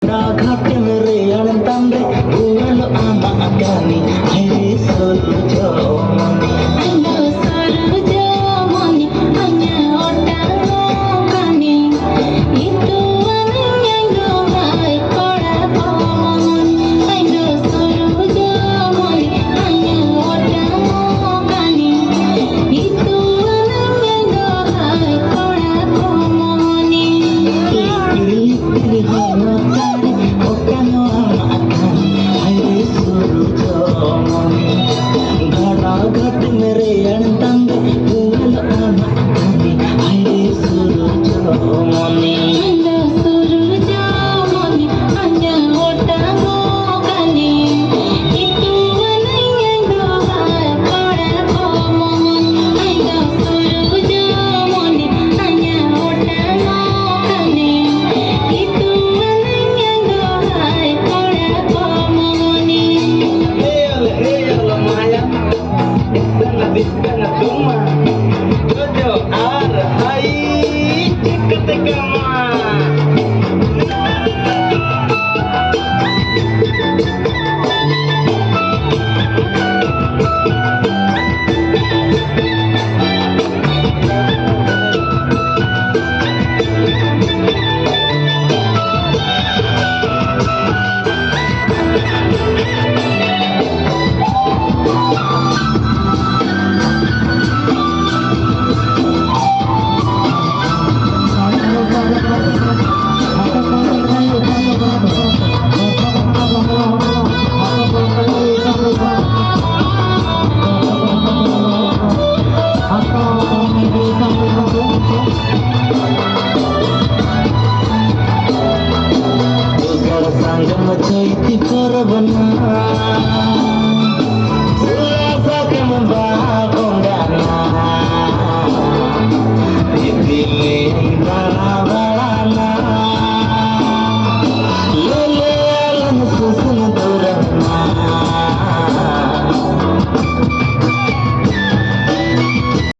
घाटे मेरे अनंतंदे ऊरल आमा अगानी हरे सोलुजो मनी घाट मेरे अनंतंदे ऊरल आमा अगानी हरे सोलुजो money Bisana cuma Jojo arhai Ketekama Sanggam coiti korban Selasa kembang dana Dipilih dalam